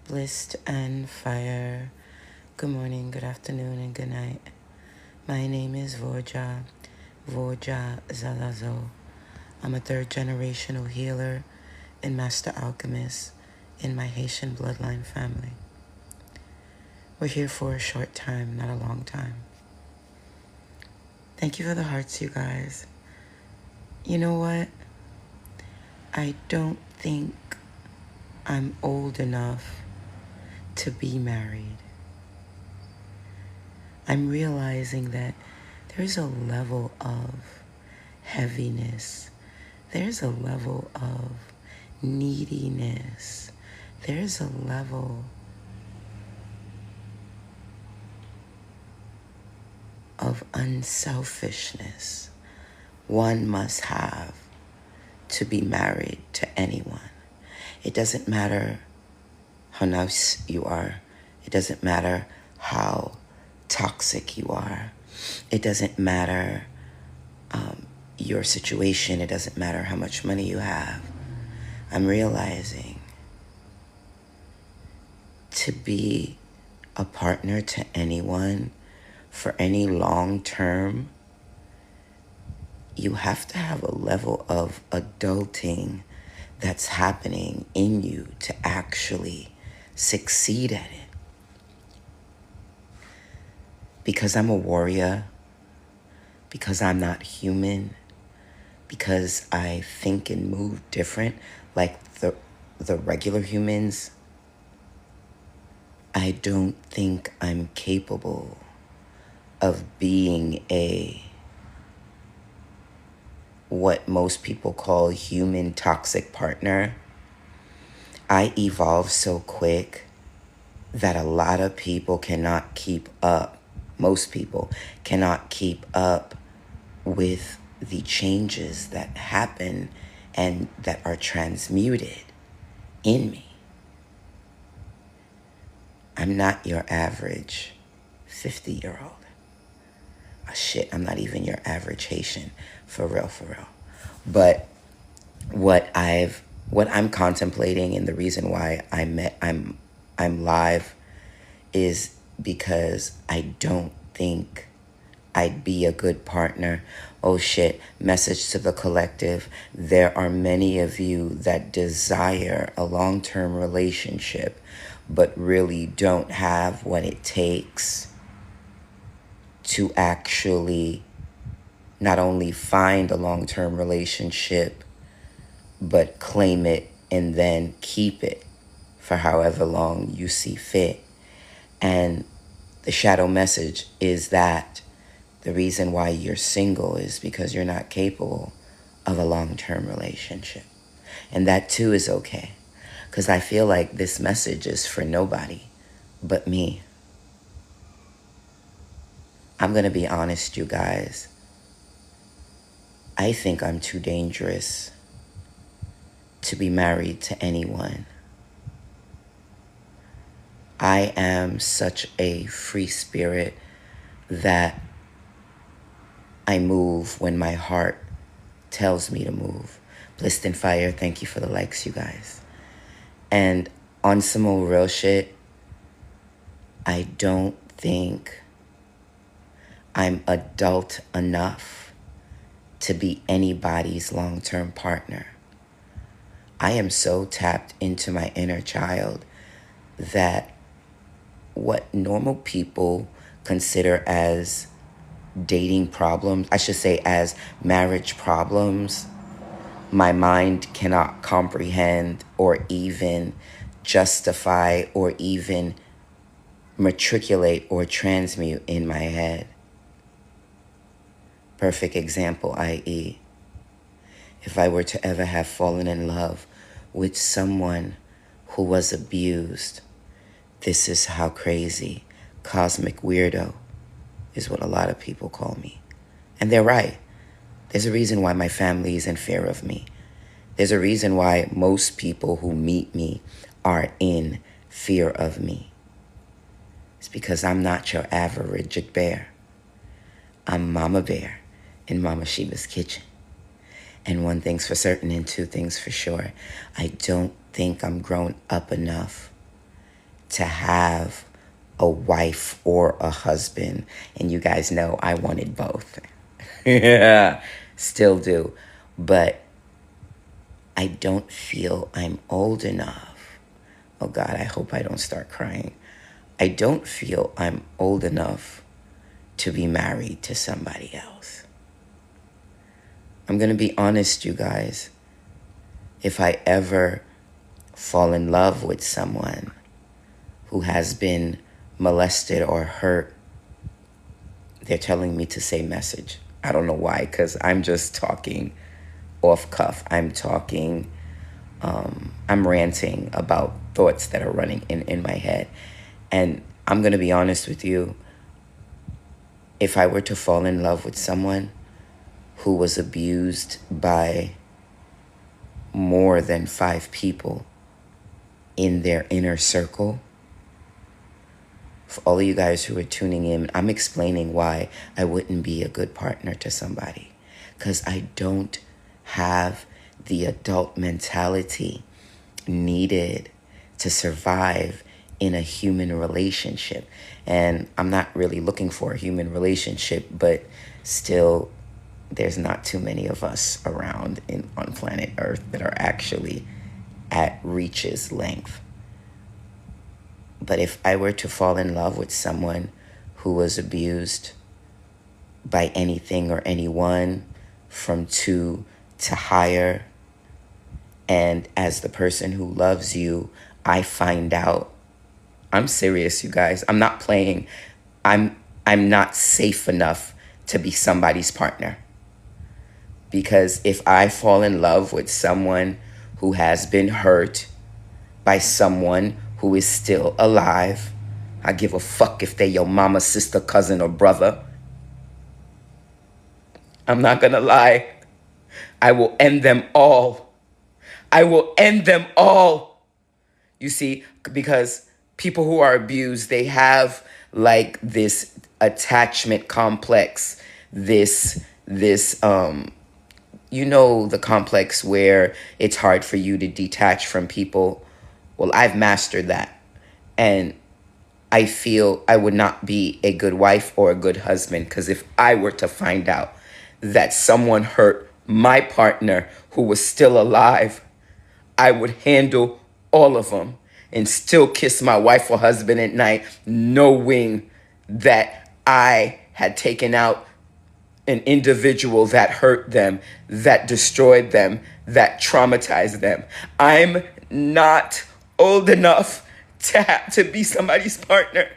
Blissed and fire. Good morning, good afternoon, and good night. My name is Vorja Zalazo. I'm a third generational healer and master alchemist in my Haitian bloodline family. We're here for a short time, not a long time. Thank you for the hearts, you guys. You know what? I don't think I'm old enough to be married. I'm realizing that there's a level of heaviness. There's a level of neediness. There's a level of unselfishness one must have to be married to anyone. It doesn't matter how nice you are. It doesn't matter how toxic you are. It doesn't matter your situation. It doesn't matter how much money you have. I'm realizing to be a partner to anyone for any long term, you have to have a level of adulting that's happening in you to actually succeed at it. Because I'm a warrior, because I'm not human, because I think and move different like the regular humans, I don't think I'm capable of being what most people call human toxic partner. I evolve so quick that a lot of people cannot keep up. Most people cannot keep up with the changes that happen and that are transmuted in me. I'm not your average 50-year-old. Oh, shit, I'm not even your average Haitian. For real. But what I'm contemplating, and the reason why I'm live is because I don't think I'd be a good partner. Oh shit, message to the collective. There are many of you that desire a long-term relationship, but really don't have what it takes to actually not only find a long-term relationship, but claim it and then keep it for however long you see fit. And the shadow message is that the reason why you're single is because you're not capable of a long-term relationship. And that too is okay, because I feel like this message is for nobody but me. I'm going to be honest, you guys. I think I'm too dangerous to be married to anyone. I am such a free spirit that I move when my heart tells me to move. Blissed and fire, thank you for the likes, you guys. And on some old real shit, I don't think I'm adult enough to be anybody's long-term partner. I am so tapped into my inner child that what normal people consider as dating problems, I should say as marriage problems, my mind cannot comprehend or even justify or even matriculate or transmute in my head. Perfect example, i.e., if I were to ever have fallen in love with someone who was abused, this is how crazy. Cosmic weirdo is what a lot of people call me. And they're right. There's a reason why my family is in fear of me. There's a reason why most people who meet me are in fear of me. It's because I'm not your average bear. I'm Mama Bear in Mama Sheba's kitchen. And one thing's for certain and two things for sure. I don't think I'm grown up enough to have a wife or a husband. And you guys know I wanted both. Yeah, still do. But I don't feel I'm old enough. Oh God, I hope I don't start crying. I don't feel I'm old enough to be married to somebody else. I'm going to be honest, you guys. If I ever fall in love with someone who has been molested or hurt, they're telling me to say message. I don't know why, because I'm just talking off cuff. I'm ranting about thoughts that are running in my head. And I'm going to be honest with you. If I were to fall in love with someone who was abused by more than 5 people in their inner circle, for all of you guys who are tuning in, I'm explaining why I wouldn't be a good partner to somebody. Because I don't have the adult mentality needed to survive in a human relationship. And I'm not really looking for a human relationship, but still, there's not too many of us around on planet Earth that are actually at reach's length. But if I were to fall in love with someone who was abused by anything or anyone from 2 to higher, and as the person who loves you, I find out, I'm serious, you guys. I'm not playing. I'm not safe enough to be somebody's partner. Because if I fall in love with someone who has been hurt by someone who is still alive, I give a fuck if they're your mama, sister, cousin, or brother. I'm not gonna lie. I will end them all. I will end them all. You see, because people who are abused, they have like this attachment complex, this you know, the complex where it's hard for you to detach from people. Well, I've mastered that. And I feel I would not be a good wife or a good husband, because if I were to find out that someone hurt my partner who was still alive, I would handle all of them and still kiss my wife or husband at night, knowing that I had taken out an individual that hurt them, that destroyed them, that traumatized them. I'm not old enough to be somebody's partner.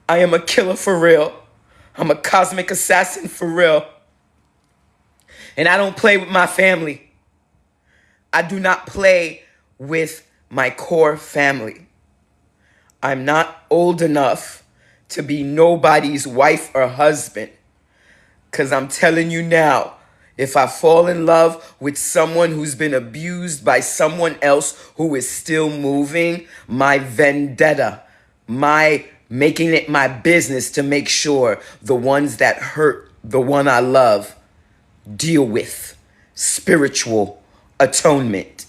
I am a killer for real. I'm a cosmic assassin for real. And I don't play with my family. I do not play with my core family. I'm not old enough to be nobody's wife or husband. Because I'm telling you now, if I fall in love with someone who's been abused by someone else who is still moving, my vendetta, my making it my business to make sure the ones that hurt the one I love deal with spiritual atonement.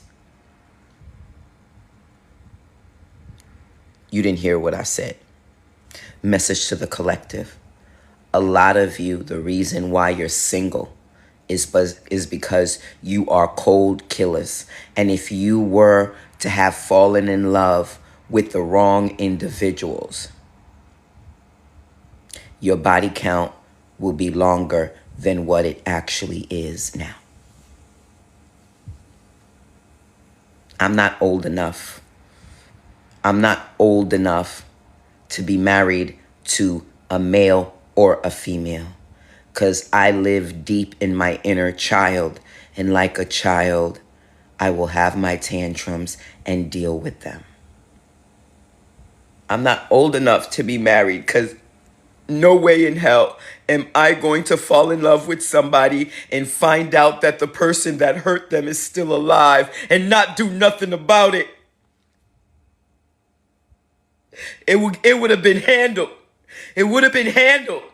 You didn't hear what I said. Message to the collective. A lot of you, the reason why you're single is because you are cold killers. And if you were to have fallen in love with the wrong individuals, your body count will be longer than what it actually is now. I'm not old enough. I'm not old enough to be married to a male or a female, because I live deep in my inner child, and like a child, I will have my tantrums and deal with them. I'm not old enough to be married, because no way in hell am I going to fall in love with somebody and find out that the person that hurt them is still alive and not do nothing about it. It would have been handled. It would have been handled.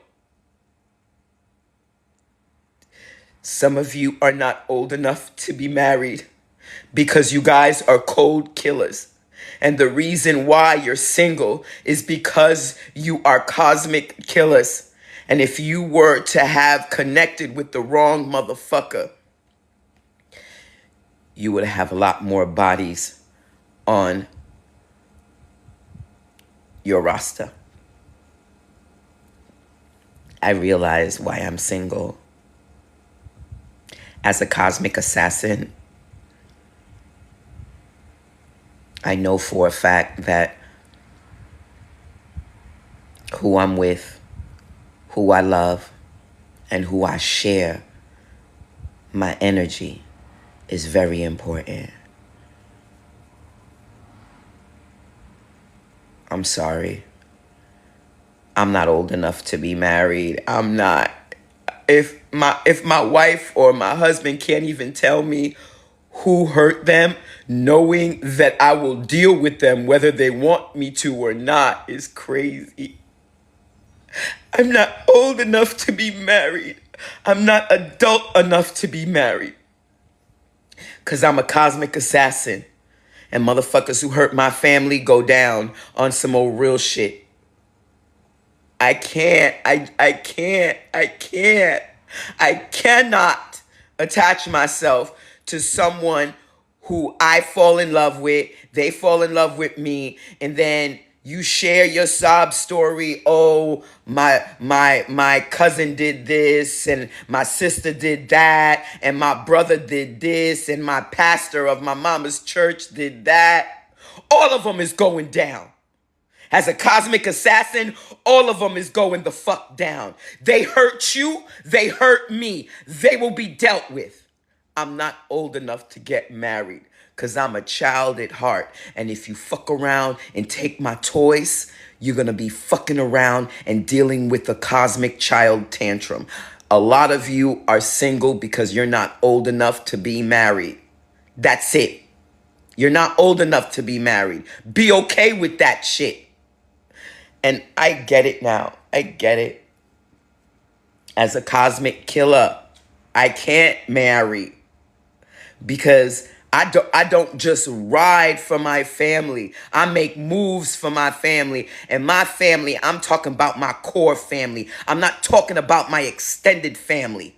Some of you are not old enough to be married because you guys are cold killers. And the reason why you're single is because you are cosmic killers. And if you were to have connected with the wrong motherfucker, you would have a lot more bodies on your roster. I realize why I'm single. As a cosmic assassin, I know for a fact that who I'm with, who I love, and who I share my energy is very important. I'm sorry. I'm not old enough to be married. I'm not. If my wife or my husband can't even tell me who hurt them, knowing that I will deal with them whether they want me to or not is crazy. I'm not old enough to be married. I'm not adult enough to be married. Because I'm a cosmic assassin. And motherfuckers who hurt my family go down on some old real shit. I can't. I cannot attach myself to someone who I fall in love with, they fall in love with me, and then you share your sob story. Oh, my cousin did this, and my sister did that, and my brother did this, and my pastor of my mama's church did that. All of them is going down. As a cosmic assassin, all of them is going the fuck down. They hurt you, they hurt me. They will be dealt with. I'm not old enough to get married because I'm a child at heart. And if you fuck around and take my toys, you're going to be fucking around and dealing with a cosmic child tantrum. A lot of you are single because you're not old enough to be married. That's it. You're not old enough to be married. Be okay with that shit. And I get it now. I get it. As a cosmic killer, I can't marry because I don't just ride for my family. I make moves for my family. And my family, I'm talking about my core family. I'm not talking about my extended family.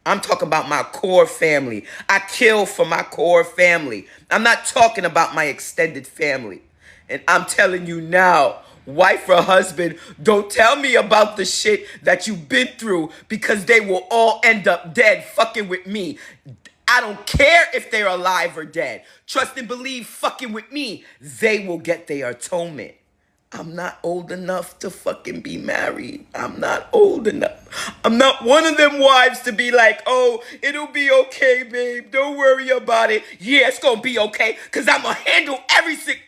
I'm talking about my core family. I kill for my core family. I'm not talking about my extended family. And I'm telling you now, wife or husband, don't tell me about the shit that you've been through because they will all end up dead fucking with me. I don't care if they're alive or dead. Trust and believe fucking with me, they will get their atonement. I'm not old enough to fucking be married. I'm not old enough. I'm not one of them wives to be like, oh, it'll be okay, babe. Don't worry about it. Yeah, it's gonna be okay, because I'm gonna handle everything.